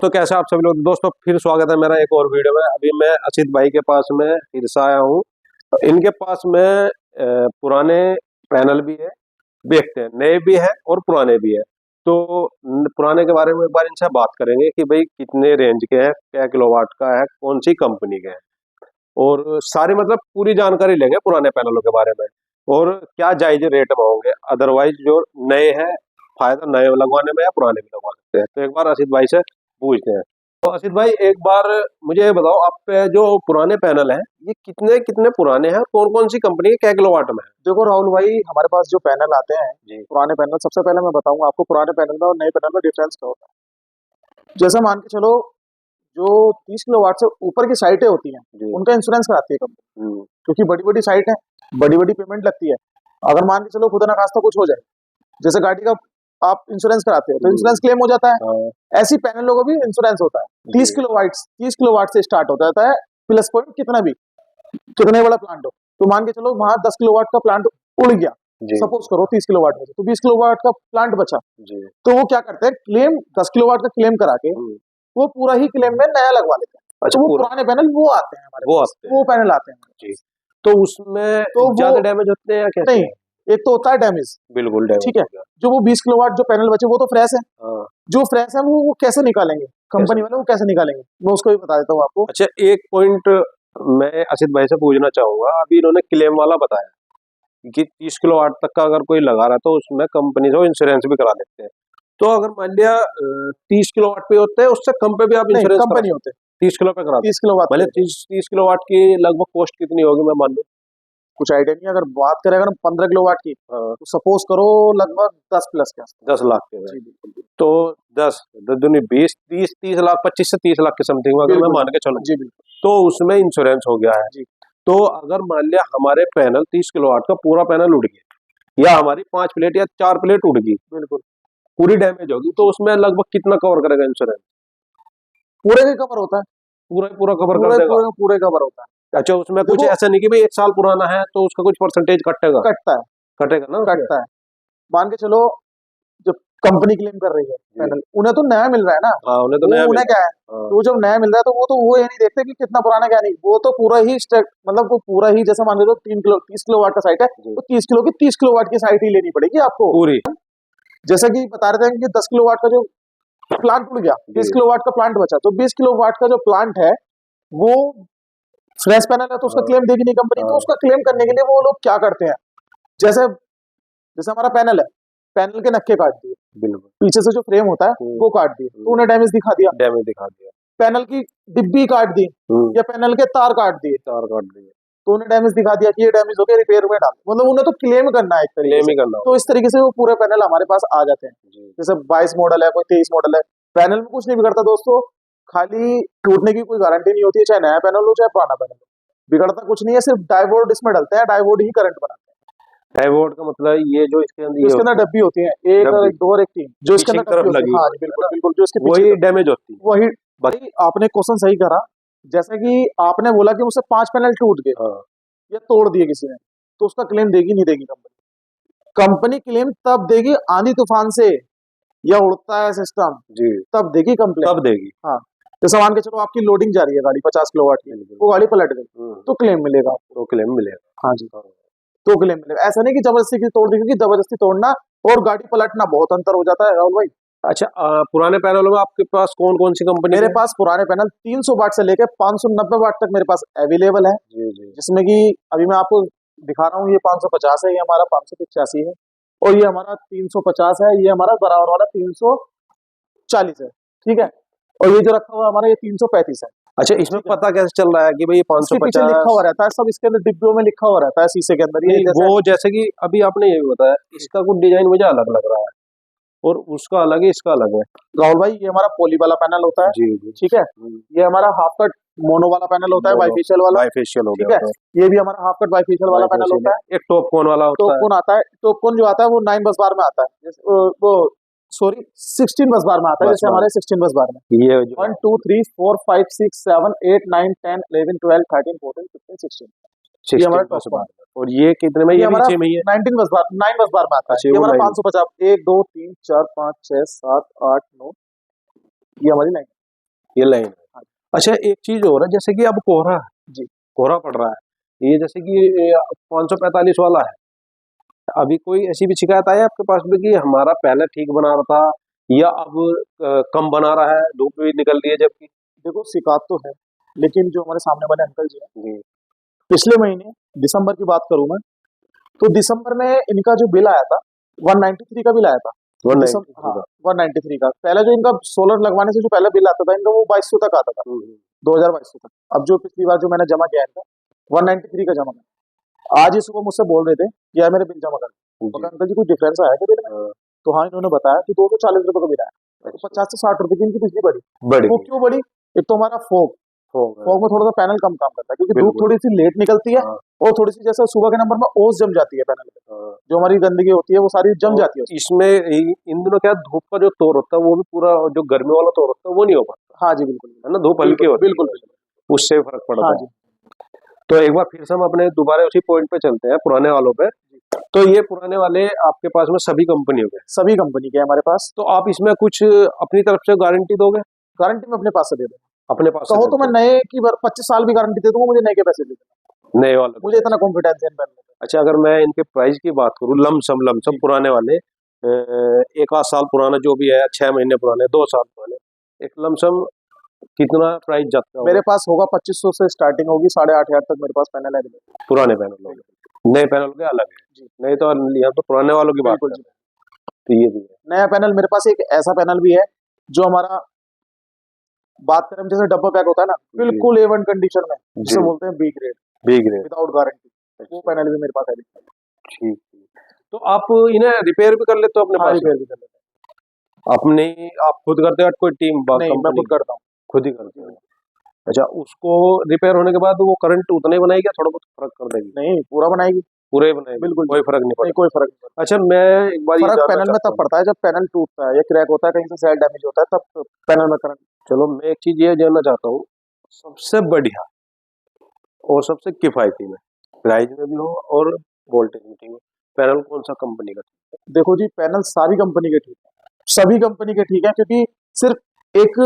दोस्तों कैसे आप सभी लोग। दोस्तों फिर स्वागत है मेरा एक और वीडियो में। अभी मैं असित भाई के पास में फिर से आया हूँ। तो इनके पास में पुराने पैनल भी है, देखते हैं नए भी है और पुराने भी है। तो पुराने के बारे में एक बार इनसे बात करेंगे कि भाई कितने रेंज के हैं, क्या किलोवाट का है, कौन सी कंपनी के हैं, और सारी मतलब पूरी जानकारी लेंगे पुराने पैनलों के बारे में और क्या जायज रेट में होंगे। अदरवाइज जो नए हैं फायदा नए लगवाने में या पुराने भी लगवा सकते हैं। तो एक बार असित भाई से पूछते हैं। तो असित भाई एक बार मुझे ये बताओ, आप पे जो पुराने पैनल हैं ये कितने कितने पुराने हैं, कौन कौन सी कंपनी है, क्या किलोवाट में है? देखो राहुल भाई, हमारे पास जो पैनल आते हैं जी पुराने पैनल, सबसे पहले मैं बताऊंगा आपको पुराने पैनल में और नए पैनल में डिफरेंस क्या होता है। जैसे मान के चलो, जो 30 किलोवाट से ऊपर की साइटें होती हैं जी उनका इंश्योरेंस कराती है कंपनी, क्योंकि बड़ी बड़ी साइट है, बड़ी बड़ी पेमेंट लगती है। अगर मान के चलो खुदा ना खास्ता कुछ हो जाए, जैसे गाड़ी का आप इंश्योरेंस कराते हो तो इंश्योरेंस क्लेम हो जाता है, ऐसी पैनलों को भी इंश्योरेंस होता है। 30 किलोवाट से स्टार्ट हो जाता है, प्लस पॉइंट कितना भी, कितने बड़ा प्लांट हो। तो मान के चलो वहां 10 किलोवाट का प्लांट उड़ गया, सपोज करो 30 किलोवाट में, तो 20 किलोवाट का प्लांट बचा। तो वो क्या करते हैं, क्लेम 10 किलोवाट का क्लेम करा के वो पूरा ही क्लेम में नया लगवा लेते हैं। अच्छा, वो पुराने पैनल वो आते हैं हमारे पास, वो पैनल आते हैं जी। तो उसमें तो ज्यादा डैमेज होते हैं या कैसे? नहीं, एक तो होता है डैमेज, बिल्कुल डैमेज, ठीक है। जो वो 20 किलोवाट जो पैनल बचे वो तो फ्रेश है, जो फ्रेश है वो कैसे निकालेंगे कंपनी वाले, वो कैसे निकालेंगे मैं उसको भी बता देता हूँ आपको। अच्छा, एक पॉइंट मैं असित भाई से पूछना चाहूंगा। अभी इन्होंने क्लेम वाला बताया कि 30 किलोवाट तक का अगर कोई लगा रहा है तो उसमें कंपनी से इंश्योरेंस भी करा देते हैं। तो अगर मान लिया 30 किलोवाट पे होते हैं, उससे कम पे भी आप इंश्योरेंस कंपनी होते हैं 30 किलो पे करा 30 किलोवाट भले 30 किलोवाट की लगभग कॉस्ट कितनी होगी मैं मान लूं? कुछ आइडिया नहीं। अगर बात करें अगर 15 किलोवाट की, तो सपोज करो लगभग 10 प्लस के 10 लाख के। तो 10 दूनी 20 30 लाख 25 से 30 लाख के समथिंग में अगर मैं मान के चलूं जी बिल्कुल, तो उसमें इंश्योरेंस हो गया है जी। तो अगर मान लिया हमारे पैनल 30 किलोवाट का पूरा पैनल उड़ गया, या हमारी 5 प्लेट या 4 प्लेट उड़ गई, बिल्कुल पूरी डैमेज होगी, तो उसमें लगभग कितना कवर करेगा इंश्योरेंस? पूरे का कवर होता है, पूरा कवर कर देगा, पूरे कवर होता है। अच्छा, उसमें कुछ ऐसा नहीं कि भाई 1 साल पुराना है तो उसका कुछ परसेंटेज कटेगा कटेगा ना, कटता है। मान के चलो जब कंपनी क्लेम कर रही है पैनल, उन्हें तो नया मिल रहा है ना। हाँ, उन्हें तो नया उन्हें क्या है, तो जब नया मिल रहा है तो वो ये नहीं देखते कि कितना पुराना क्या नहीं, वो तो पूरा ही मतलब वो पूरा ही, जैसे मान लो 30 किलोवाट का साइट है तो 30 किलोवाट की साइट ही लेनी पड़ेगी आपको पूरी। जैसा कि बता रहे थे कि 10 किलोवाट का जो प्लांट उड़ गया, 20 किलोवाट का प्लांट बचा, तो 20 किलोवाट का जो प्लांट है वो फ्रेश पैनल है तो उसका क्लेम देगी नहीं कंपनी। तो उसका क्लेम करने के लिए वो लोग क्या करते हैं, जैसे हमारा पैनल है, पैनल के नक्के काट दिए, बिल्कुल पीछे से जो फ्रेम होता है वो काट दिए, तो उन्हें डैमेज दिखा दिया, पैनल की डिब्बी काट दी या पैनल के तार काट दिए, तो उन्हें डैमेज दिखा दिया कि ये डैमेज हो गया, रिपेयर में डाल, मतलब उन्हें तो क्लेम करना है एक तरीके से। तो इस तरीके से वो पूरे पैनल हमारे पास आ जाते हैं। जैसे 22 मॉडल है, कोई 23 मॉडल है, पैनल में कुछ नहीं बिगड़ता दोस्तों, खाली टूटने की कोई गारंटी नहीं होती है, चाहे नया पैनल हो चाहे पुराना पैनल हो, बिगड़ता कुछ नहीं है, सिर्फ डाइवोर्ड इसमें डलते हैं, डाइवोर्ड ही करंट बनाते हैं। डाइवोर्ड का मतलब ये जो इसके अंदर डब्बी होती है, एक 2 और एक 3, जो इसके अंदर डब्बी होती है, हाँ बिल्कुल बिल्कुल, जो इसके वही डैमेज होती है, वही। भाई आपने क्वेश्चन सही करा, जैसे कि आपने बोला कि मुझसे 5 पैनल टूट गए या तोड़ दिए किसी ने, तो उसका क्लेम देगी नहीं देगी कंपनी क्लेम तब देगी आंधी तूफान से या उड़ता है सिस्टम जी, तब देगी कंप्लेन, तब देगी। हाँ, जैसे मान के चलो आपकी लोडिंग जा रही है गाड़ी 50 किलोवाट की, वो गाड़ी पलट गई तो क्लेम मिलेगा आपको, तो क्लेम मिलेगा। हाँ जी, तो क्लेम मिलेगा। ऐसा नहीं कि जबरदस्ती की तोड़ दी, क्योंकि जबरदस्ती तोड़ना और गाड़ी पलटना बहुत अंतर हो जाता है राहुल भाई। अच्छा, पुराने पैनलों में आपके पास कौन कौन सी कंपनी? मेरे पास पुराने पैनल 300 वाट से लेकर 590 वाट तक मेरे पास अवेलेबल है जी जी, जिसमें कि अभी मैं आपको दिखा रहा हूँ, ये 550 है, ये हमारा 585 है, और ये हमारा 350 है, ये हमारा बराबर वाला 340 है, ठीक है। और ये जो रखा हुआ हमारा ये 335 है। अच्छा, इसमें पता कैसे चल रहा है कि भाई 550 लिखा हुआ रहता है, सब इसके अंदर डिब्बों में लिखा हुआ रहता है शीशे के अंदर। ये वो जैसे कि अभी आपने ये भी बताया, इसका कुछ डिजाइन मुझे अलग लग रहा है और उसका अलग है, इसका अलग है। राहुल भाई, ये हमारा पॉली वाला पैनल होता है जी जी, ठीक है। ये हमारा हाफ कट मोनो वाला पैनल होता है, बाइफेशियल वाला, बाइफेशियल हो गया, ठीक है। ये भी हमारा हाफ कट बाइफेशियल वाला पैनल होता है। एक टॉप कोन वाला होता है, टॉप कोन आता है, टॉप कोन जो आता है वो 9 बस बार में आता है, वो सॉरी 16 बस बार में आता है, जैसे हमारे 16 बस बार में ये 1 2 3 4 5 6 7 8 9 10 11 12 13 14 15 16, ये हमारा टॉप बार। और ये कितने में? ये नीचे में ही है 19 बस बार, 9 बस बार में आता है। ये हमारा 550, 1 2 3 4 5 6 7 8 9, ये हमारी 9 ये लाइन है। अच्छा एक चीज और है, जैसे कि अब कोहरा जी कोहरा पड़ रहा है, ये जैसे कि 545 वाला है, अभी कोई ऐसी भी शिकायत आई है आपके पास में कि हमारा पहले ठीक बना रहा था या अब कम बना रहा है, धूप भी निकल रही है जबकि? देखो शिकायत तो है, लेकिन जो हमारे सामने वाले अंकल जी हैं, जी पिछले महीने दिसंबर की बात करूं मैं, तो दिसंबर में इनका जो बिल आया था 193 का बिल आया था। 193 हाँ का। 193 का। पहले जो इनका सोलर लगवाने से जो पहले बिल आता था इनका, वो 2200 तक आता था, 2200 तक। अब जो पिछली बार जो मैंने जमा किया इनका 193 का जमा किया। आज ही सुबह मुझसे बोल रहे थे कि यार मेरे बिल जमा कर। तो जी। अंकल जी कोई डिफरेंस आया क्या बिल में? हाँ, तो हाँ, इन्होंने बताया कि 240 रुपए का बिल आया। तो 50 से 60 रुपए की इनकी बिजली बढ़ी। बढ़ वो गई। क्यों बढ़ी? एक तो हमारा फोग होगा। फॉग में थोड़ा सा पैनल कम काम करता है, क्योंकि धूप बिल्कुल। थोड़ी सी लेट निकलती है हाँ, और थोड़ी सी जैसे सुबह के नंबर में ओस जम जाती है पैनल पे, हाँ। जो हमारी गंदगी होती है वो सारी जम और जाती है उसमें। इसमें इन दिनों क्या धूप का जो तौर होता है वो भी पूरा, जो गर्मी वाला तौर होता है वो नहीं हो पाता, हाँ जी बिल्कुल है ना, धूप हल्की बिल्कुल होती बिल्कुल है, बिल्कुल। उससे फर्क पड़ता हाँ है। जी तो एक बार फिर से हम अपने दोबारा उसी पॉइंट पे चलते हैं, पुराने वालों पे। तो ये पुराने वाले आपके पास में सभी कंपनियों के, सभी कंपनी के हैं हमारे पास। तो आप इसमें कुछ अपनी तरफ से गारंटी दोगे? गारंटी में अपने पास से दे दूँ, अपने पास से कहो तो देते मैं नए की 25 साल भी गारंटी दे दूंगा, मुझे नए के पैसे दे देना, हो? नए वाले मुझे इतना कॉन्फिडेंस है इन पैनल पे। अच्छा अगर मैं इनके प्राइस की बात करूँ, लमसम पुराने वाले, एक आध साल पुराना जो भी है, 6 महीने पुराने, 2 साल पुराने, एक लमसम कितना प्राइस जाता है? मेरे पास होगा 2500 से स्टार्टिंग होगी, 8,500 तक मेरे पास पैनल है। पुराने पैनल हो, नए पैनल के अलग है जी नहीं तो यहाँ तो पुराने वालों की बात बिल्कुल कर जी। रहे हैं, तो ये भी है। नया पैनल मेरे पास एक ऐसा पैनल भी है जो हमारा, बात करें जैसे डब्बा पैक होता है ना, जी बिल्कुल A1 कंडीशन में, जिसे जी, बोलते हैं B grade, B grade. Without guarantee, वो अच्छा पैनल भी मेरे पास है। ठीक ठीक। तो आप इन्हें रिपेयर भी कर लेते हो अपने हाँ पास रिपेयर भी कर लेते अपने? आप खुद करते हो या कोई टीम हैं। नहीं मैं कंपनी? खुद करता हूँ। खुद ही करते हो? अच्छा उसको रिपेयर होने के बाद वो करंट उतना ही बनाएगी या थोड़ा बहुत फर्क कर देगी? नहीं पूरा बनाएगी। पूरे ही बनाएगी, बिल्कुल कोई फर्क नहीं नहीं, पड़ता? कोई फर्क नहीं पड़ता। अच्छा मैं एक बार ये फर्क जानना पैनल में चाहता तब हूँ, पड़ता है जब पैनल टूटता है या क्रैक होता है, कहीं से सेल डैमेज होता है, तब पैनल में करंट। चलो मैं एक चीज ये जानना चाहता हूँ, सबसे बढ़िया और सबसे किफायती में, प्राइस में भी हो और वोल्टेज में ठीक हो, पैनल कौन सा कंपनी का? देखो जी पैनल सारी कंपनी के ठीक है, सभी कंपनी के ठीक है, क्योंकि सिर्फ एक,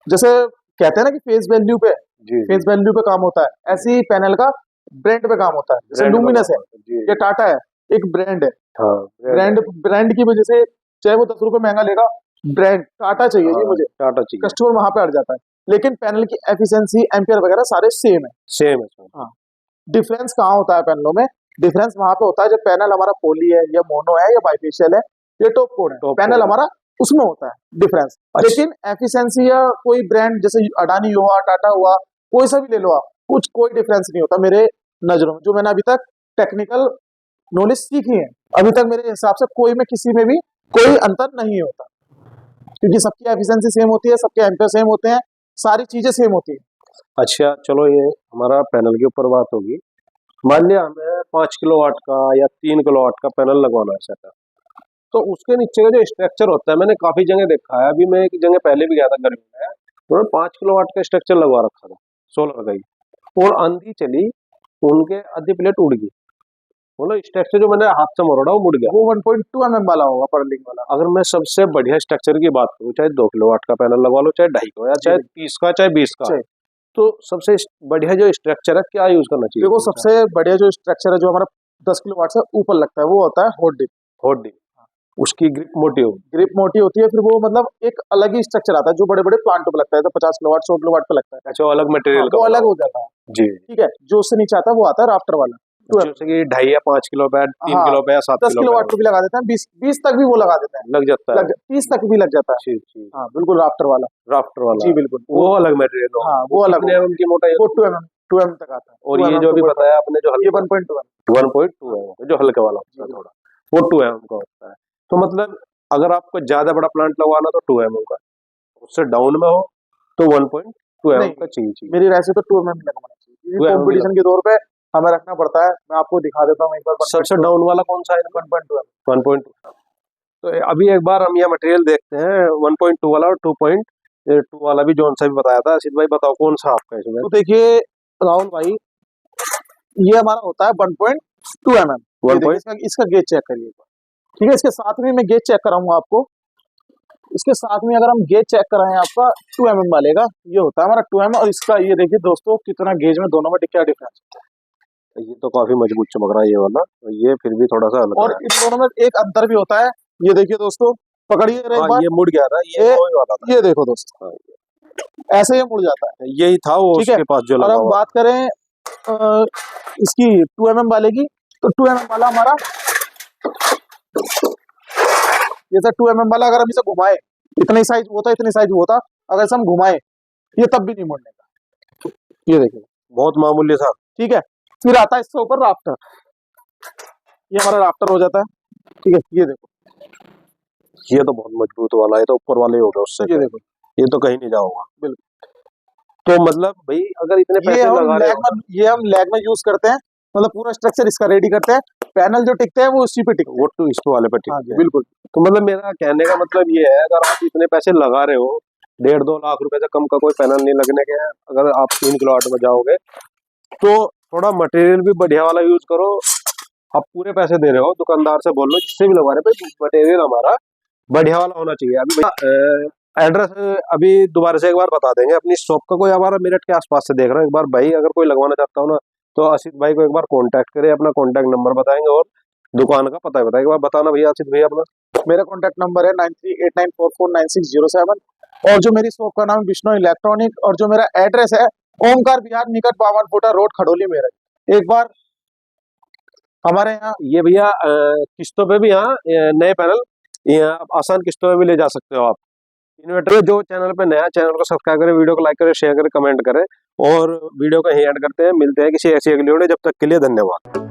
जैसे कहते हैं ना कि फेस वैल्यू पे, जी जी, फेस वैल्यू पे काम होता है, ऐसे ही पैनल का ब्रांड पे काम होता है। जैसे ब्रांड लुमिनस है जी या टाटा है, एक ब्रांड है, हाँ ब्रांड ब्रांड की वजह से चाहे वो 10 रुपए महंगा लेगा, ब्रांड टाटा चाहिए जी हाँ, मुझे, टाटा चाहिए, कस्टमर वहां पे अड़ जाता है। लेकिन पैनल की एफिशिएंसी एम्पियर वगैरह सारे सेम है। सेम है इसमें। हाँ, डिफरेंस कहाँ होता है पैनलों में? डिफरेंस वहां पे होता है जब पैनल हमारा पोली है या मोनो है या बाइफेशियल है या टॉप कोड है, टॉप पैनल कोड। हमारा उसमें होता है डिफरेंस। अच्छा। लेकिन एफिशिएंसी या कोई ब्रांड जैसे अडानी हुआ, टाटा हुआ, कोई सा भी ले लो आप, कुछ कोई डिफरेंस नहीं होता मेरे नजरों में, जो मैंने अभी तक टेक्निकल नॉलेज सीखी है, अभी तक मेरे हिसाब से कोई में किसी में भी कोई अंतर नहीं होता, क्योंकि सबकी एफिशिएंसी सेम होती है, सबके एम्पियर सेम होते हैं, सारी चीजें सेम होती है। अच्छा चलो ये हमारा पैनल के ऊपर बात होगी, मान लिया हमें 5 किलोवाट का या 3 किलोवाट का पैनल लगवाना है सेटअप, तो उसके नीचे का जो स्ट्रक्चर होता है, मैंने काफी जगह देखा है, अभी मैं एक जगह पहले भी गया था गर्मी में, उन्होंने 5 किलोवाट का स्ट्रक्चर लगवा रखा था सोलर का ही, और आंधी चली उनके आधी प्लेट उड़ गई, बोलो स्ट्रक्चर जो मैंने हाथ से मोड़ा वो मुड़ गया। वो 1.2 mm वाला होगा पर्लिंग वाला। अगर मैं सबसे बढ़िया स्ट्रक्चर की बात करूँ, चाहे 2 किलोवाट का पैनल लगवा लो, चाहे 2.5 का, या चाहे 30 का, चाहे 20 का, चाहिए। तो सबसे बढ़िया जो स्ट्रक्चर है क्या यूज करना चाहिए? देखो सबसे बढ़िया जो स्ट्रक्चर है जो हमारा 10 किलोवाट से ऊपर लगता है, वो होता है हॉट डिप। हॉट डिप, उसकी ग्रिप मोटी होगी, ग्रिप मोटी होती है, फिर वो मतलब एक अलग ही स्ट्रक्चर आता है जो बड़े बड़े प्लांटों पे लगता है, तो 50 किलोवाट 100 किलोवाट पे लगता है। अच्छा अलग हाँ, मटेरियल का वो बना अलग हुआ। हो जाता है। जी, ठीक है, जो उससे नीचे आता है वो आता है राफ्टर वाला। जैसे कि 2.5 या 5 किलो बैट, 3 हाँ, किलो बैट, 7 10 किलो किलोवाट पे भी लगा देते हैं, 20 तक भी वो लगा देते हैं, लग जाता है, 30 तक भी लग जाता है। ठीक ठीक, हाँ बिल्कुल राफ्टर वाला। राफ्टर वाला, जी बिल्कुल, वो अलग मटेरियल होगा। हाँ वो अलग कितने होगा। mm की मोटाई वो होती है? 2 mm तक आता है। और 2 ये mm जो भी 2.5 बताया आपने जो ये हल्का 1.2 mm। 1.2 है जो हल्के वाला होता है थोड़ा, वो 2 mm का होता है। तो मतलब अगर आपको ज्यादा बड़ा प्लांट लगवाना तो 2 mm का, उससे डाउन में हो तो 1.2 नहीं, mm का चाहिए। मेरी राय से तो 2 mm लगवाना चाहिए, 2 mm कंपटीशन के तौर पे हमें रखना पड़ता है। मैं आपको दिखा देता हूँ एक बार। सबसे डाउन वाला कौन सा है? 1.2 mm। 1.2। तो अभी एक बार हम यह मटेरियल देखते हैं 1.2 वाला और 2.2 वाला भी, जौन सा भी बताया था। असित भाई बताओ कौन सा आपका इसमें? तो देखिए राहुल भाई, ये हमारा होता है 1.2 mm। इसका गेज चेक करिए, ठीक है, इसके साथ में मैं गेज चेक कराऊंगा आपको। इसके साथ में अगर हम गेज चेक कराएं आपका 2 mm वाले का, ये होता है हमारा 2 mm, और इसका ये देखिए दोस्तों कितना गेज में दोनों में क्या डिफरेंस है। ये तो काफी मजबूत चमक रहा है ये वाला, ये फिर भी थोड़ा सा अलग और है। इन दोनों में एक अंतर भी होता है, ये देखिए दोस्तों, पकड़िए जरा एक हाँ, बार, ये मुड़ गया था, ये वही वाला था। ये देखो दोस्तों, ऐसे ये मुड़ जाता है, यही था वो ठीक है। उसके पास जो और लगा हम हुआ। बात करें इसकी 2 mm वाले की, तो 2 mm वाला हमारा, जैसे 2 mm वाला अगर हम इसे घुमाए, इतनी साइज होता, इतनी साइज होता, अगर इसे हम घुमाए ये तब भी नहीं मुड़ने का, ये देखिए बहुत मामूली था। ठीक है। फिर आता है इसके ऊपर राफ्टर, ये हमारा राफ्टर हो जाता है, ठीक है। ये देखो, ये तो बहुत मजबूत वाला है, तो ऊपर वाले हो गए उससे, ये देखो, ये तो कहीं नहीं जाऊंगा। बिल्कुल। तो मतलब भाई अगर इतने पैसे लगा रहे हो, ये हम लैग में यूज करते हैं, मतलब पूरा स्ट्रक्चर इसका रेडी करते हैं, पैनल जो टिकते हैं वो उसी पे टिकते वो तो इस वाले पे हैं। हाँ ठीक जी, है। बिल्कुल। तो मतलब मेरा कहने का मतलब ये है, अगर आप इतने पैसे लगा रहे हो, 1.5-2 लाख रुपए से कम का कोई पैनल नहीं लगने के हैं, अगर आप 3 किलोवाट में जाओगे तो थोड़ा मटेरियल भी बढ़िया वाला यूज करो। आप पूरे पैसे दे रहे हो, दुकानदार से बोल लो, जिससे भी लगवा रहे हो, मटेरियल हमारा बढ़िया वाला होना चाहिए। अभी एड्रेस अभी दोबारा से एक बार बता देंगे अपनी शॉप का। कोई हमारा मेरठ के आसपास से देख रहा है, एक बार भाई अगर कोई लगवाना चाहता हो ना, तो असित भाई को एक बार कांटेक्ट करे, अपना कांटेक्ट नंबर बताएंगे और दुकान का पता बताएंगे। एक बार बताना भैया असित भैया अपना। मेरा कॉन्टैक्ट नंबर है 9389449607, और जो मेरी शॉप का नाम विष्णु इलेक्ट्रॉनिक, और जो मेरा एड्रेस है ओमकार विहार निकट बावन फुटा रोड, खड़ोली मेरठ। एक बार हमारे यहाँ ये भैया किस्तों पे भी यहाँ नए पैनल आप आसान किस्तों में भी ले जा सकते हो आप। इन्वर्टर जो चैनल पे नया, चैनल को सब्सक्राइब करें, वीडियो को लाइक करें, शेयर करें, कमेंट करें, और वीडियो को यहीं एंड करते हैं। मिलते हैं किसी ऐसी अगली वीडियो, जब तक के लिए धन्यवाद।